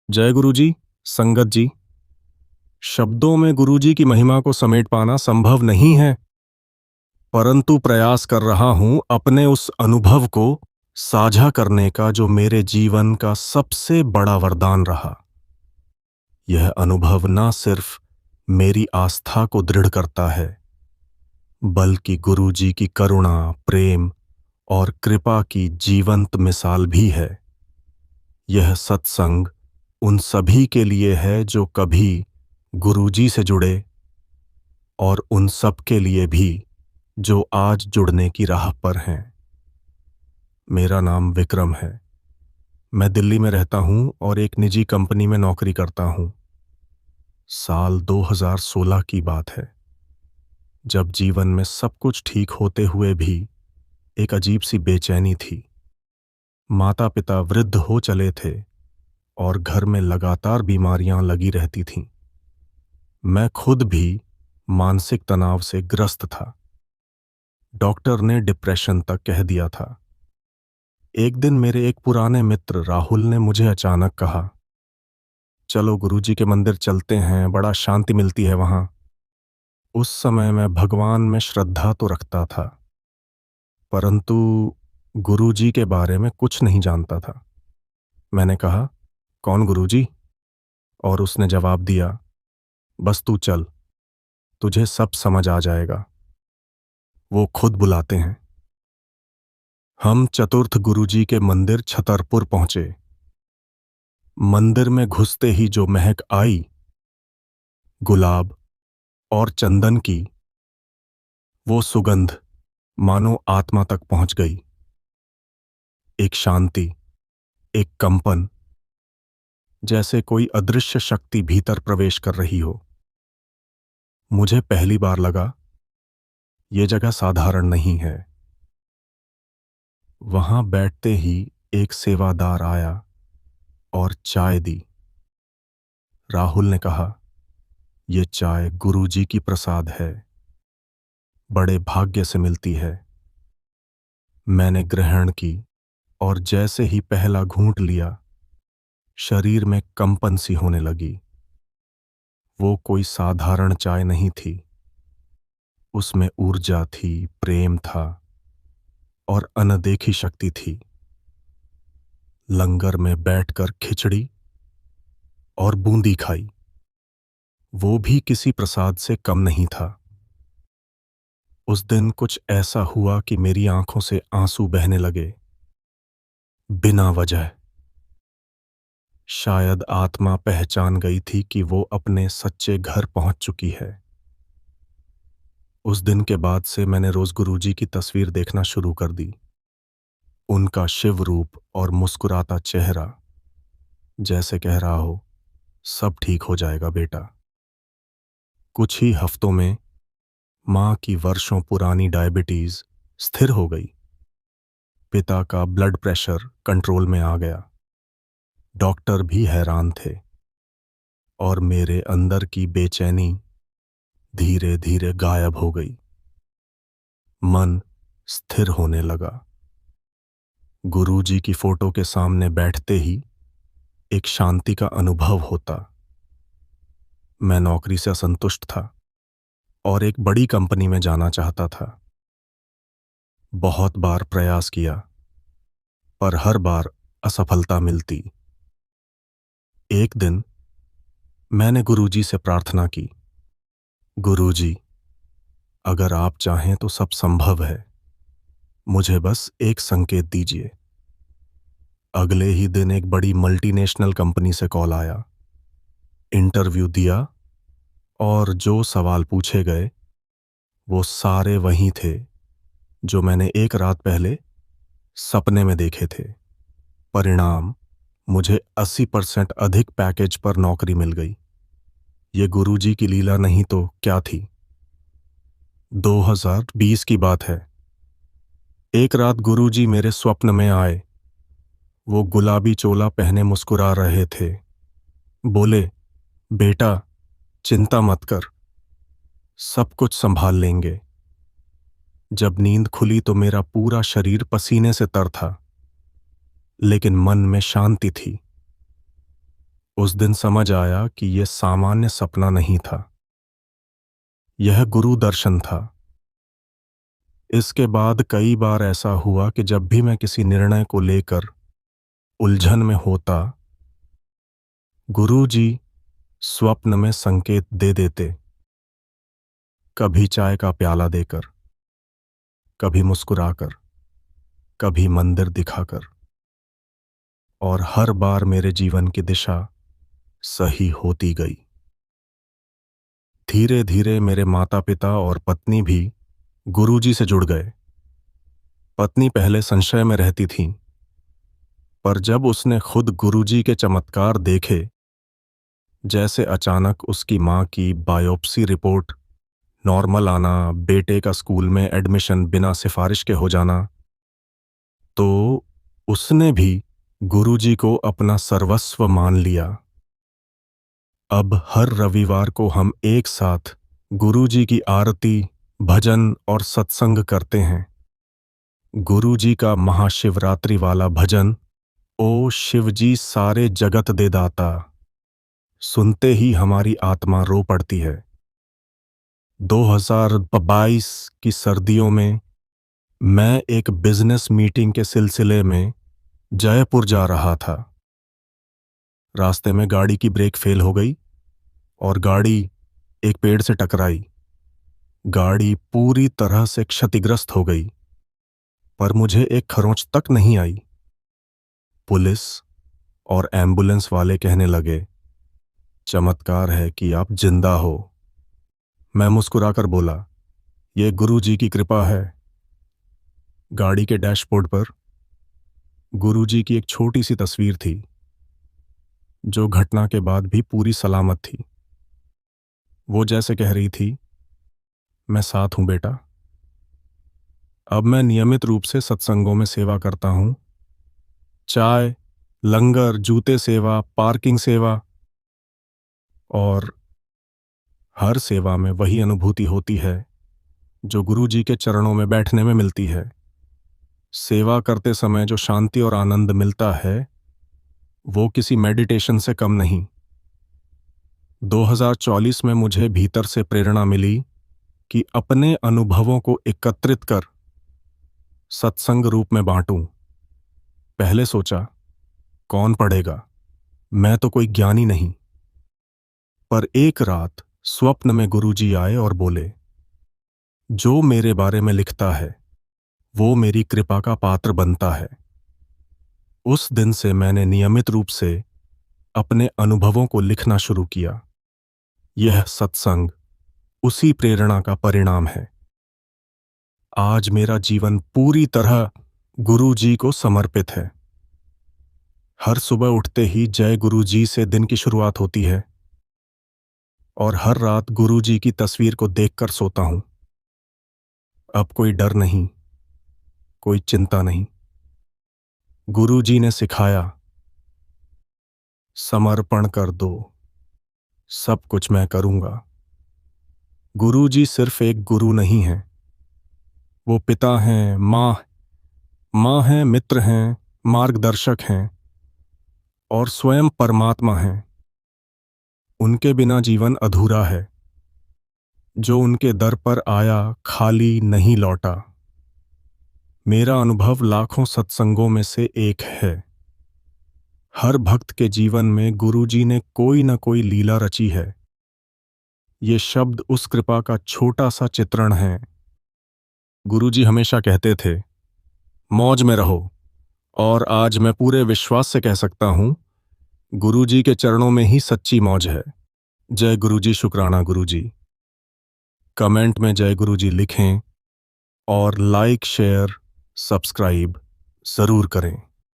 जय गुरुजी। संगत जी, शब्दों में गुरुजी की महिमा को समेट पाना संभव नहीं है, परंतु प्रयास कर रहा हूं अपने उस अनुभव को साझा करने का जो मेरे जीवन का सबसे बड़ा वरदान रहा। यह अनुभव न सिर्फ मेरी आस्था को दृढ़ करता है, बल्कि गुरुजी की करुणा, प्रेम और कृपा की जीवंत मिसाल भी है। यह सत्संग उन सभी के लिए है जो कभी गुरुजी से जुड़े, और उन सब के लिए भी जो आज जुड़ने की राह पर हैं। मेरा नाम विक्रम है। मैं दिल्ली में रहता हूं और एक निजी कंपनी में नौकरी करता हूं। साल 2016 की बात है, जब जीवन में सब कुछ ठीक होते हुए भी एक अजीब सी बेचैनी थी। माता पिता वृद्ध हो चले थे और घर में लगातार बीमारियां लगी रहती थीं। मैं खुद भी मानसिक तनाव से ग्रस्त था। डॉक्टर ने डिप्रेशन तक कह दिया था। एक दिन मेरे एक पुराने मित्र राहुल ने मुझे अचानक कहा, चलो गुरुजी के मंदिर चलते हैं, बड़ा शांति मिलती है वहां। उस समय मैं भगवान में श्रद्धा तो रखता था, परंतु गुरुजी के बारे में कुछ नहीं जानता था। मैंने कहा, कौन गुरुजी? और उसने जवाब दिया, बस तू चल, तुझे सब समझ आ जाएगा, वो खुद बुलाते हैं। हम चतुर्थ गुरुजी के मंदिर छतरपुर पहुंचे। मंदिर में घुसते ही जो महक आई, गुलाब और चंदन की, वो सुगंध मानो आत्मा तक पहुंच गई। एक शांति, एक कंपन, जैसे कोई अदृश्य शक्ति भीतर प्रवेश कर रही हो। मुझे पहली बार लगा, ये जगह साधारण नहीं है। वहां बैठते ही एक सेवादार आया और चाय दी। राहुल ने कहा, ये चाय गुरुजी की प्रसाद है, बड़े भाग्य से मिलती है। मैंने ग्रहण की और जैसे ही पहला घूंट लिया, शरीर में कंपन सी होने लगी। वो कोई साधारण चाय नहीं थी, उसमें ऊर्जा थी, प्रेम था और अनदेखी शक्ति थी। लंगर में बैठकर खिचड़ी और बूंदी खाई, वो भी किसी प्रसाद से कम नहीं था। उस दिन कुछ ऐसा हुआ कि मेरी आंखों से आंसू बहने लगे, बिना वजह। शायद आत्मा पहचान गई थी कि वो अपने सच्चे घर पहुंच चुकी है। उस दिन के बाद से मैंने रोज गुरुजी की तस्वीर देखना शुरू कर दी। उनका शिव रूप और मुस्कुराता चेहरा, जैसे कह रहा हो, सब ठीक हो जाएगा बेटा। कुछ ही हफ्तों में मां की वर्षों पुरानी डायबिटीज स्थिर हो गई। पिता का ब्लड प्रेशर कंट्रोल में आ गया। डॉक्टर भी हैरान थे और मेरे अंदर की बेचैनी धीरे धीरे गायब हो गई। मन स्थिर होने लगा। गुरुजी की फोटो के सामने बैठते ही एक शांति का अनुभव होता। मैं नौकरी से असंतुष्ट था और एक बड़ी कंपनी में जाना चाहता था। बहुत बार प्रयास किया, पर हर बार असफलता मिलती। एक दिन मैंने गुरुजी से प्रार्थना की, गुरुजी, अगर आप चाहें तो सब संभव है, मुझे बस एक संकेत दीजिए। अगले ही दिन एक बड़ी मल्टीनेशनल कंपनी से कॉल आया। इंटरव्यू दिया और जो सवाल पूछे गए वो सारे वही थे जो मैंने एक रात पहले सपने में देखे थे। परिणाम, मुझे 80% अधिक पैकेज पर नौकरी मिल गई। ये गुरुजी की लीला नहीं तो क्या थी। 2020 की बात है। एक रात गुरुजी मेरे स्वप्न में आए। वो गुलाबी चोला पहने मुस्कुरा रहे थे। बोले, बेटा, चिंता मत कर, सब कुछ संभाल लेंगे। जब नींद खुली तो मेरा पूरा शरीर पसीने से तर था, लेकिन मन में शांति थी। उस दिन समझ आया कि यह सामान्य सपना नहीं था, यह गुरु दर्शन था। इसके बाद कई बार ऐसा हुआ कि जब भी मैं किसी निर्णय को लेकर उलझन में होता, गुरुजी स्वप्न में संकेत दे देते। कभी चाय का प्याला देकर, कभी मुस्कुराकर, कभी मंदिर दिखाकर, और हर बार मेरे जीवन की दिशा सही होती गई। धीरे धीरे मेरे माता पिता और पत्नी भी गुरुजी से जुड़ गए। पत्नी पहले संशय में रहती थी, पर जब उसने खुद गुरुजी के चमत्कार देखे, जैसे अचानक उसकी मां की बायोप्सी रिपोर्ट नॉर्मल आना, बेटे का स्कूल में एडमिशन बिना सिफारिश के हो जाना, तो उसने भी गुरुजी को अपना सर्वस्व मान लिया। अब हर रविवार को हम एक साथ गुरुजी की आरती, भजन और सत्संग करते हैं। गुरुजी का महाशिवरात्रि वाला भजन, ओ शिवजी सारे जगत दे दाता, सुनते ही हमारी आत्मा रो पड़ती है। 2022 की सर्दियों में मैं एक बिजनेस मीटिंग के सिलसिले में जयपुर जा रहा था। रास्ते में गाड़ी की ब्रेक फेल हो गई और गाड़ी एक पेड़ से टकराई। गाड़ी पूरी तरह से क्षतिग्रस्त हो गई, पर मुझे एक खरोंच तक नहीं आई। पुलिस और एम्बुलेंस वाले कहने लगे, चमत्कार है कि आप जिंदा हो। मैं मुस्कुराकर बोला, यह गुरुजी की कृपा है। गाड़ी के डैशबोर्ड पर गुरुजी की एक छोटी सी तस्वीर थी, जो घटना के बाद भी पूरी सलामत थी। वो जैसे कह रही थी, मैं साथ हूं बेटा। अब मैं नियमित रूप से सत्संगों में सेवा करता हूं। चाय, लंगर, जूते सेवा, पार्किंग सेवा, और हर सेवा में वही अनुभूति होती है जो गुरुजी के चरणों में बैठने में मिलती है। सेवा करते समय जो शांति और आनंद मिलता है, वो किसी मेडिटेशन से कम नहीं। 2024 में मुझे भीतर से प्रेरणा मिली कि अपने अनुभवों को एकत्रित कर सत्संग रूप में बांटूं। पहले सोचा, कौन पढ़ेगा, मैं तो कोई ज्ञानी नहीं। पर एक रात स्वप्न में गुरुजी आए और बोले, जो मेरे बारे में लिखता है वो मेरी कृपा का पात्र बनता है। उस दिन से मैंने नियमित रूप से अपने अनुभवों को लिखना शुरू किया। यह सत्संग उसी प्रेरणा का परिणाम है। आज मेरा जीवन पूरी तरह गुरुजी को समर्पित है। हर सुबह उठते ही जय गुरुजी से दिन की शुरुआत होती है, और हर रात गुरुजी की तस्वीर को देखकर सोता हूं। अब कोई डर नहीं, कोई चिंता नहीं। गुरुजी ने सिखाया, समर्पण कर दो, सब कुछ मैं करूंगा। गुरुजी सिर्फ एक गुरु नहीं हैं, वो पिता हैं, माँ हैं, मित्र हैं, मार्गदर्शक हैं और स्वयं परमात्मा हैं। उनके बिना जीवन अधूरा है। जो उनके दर पर आया खाली नहीं लौटा। मेरा अनुभव लाखों सत्संगों में से एक है। हर भक्त के जीवन में गुरुजी ने कोई न कोई लीला रची है। ये शब्द उस कृपा का छोटा सा चित्रण है। गुरुजी हमेशा कहते थे, मौज में रहो, और आज मैं पूरे विश्वास से कह सकता हूं, गुरुजी के चरणों में ही सच्ची मौज है। जय गुरुजी, शुक्राना गुरुजी। कमेंट में जय गुरुजी लिखें और लाइक, शेयर, सब्सक्राइब जरूर करें।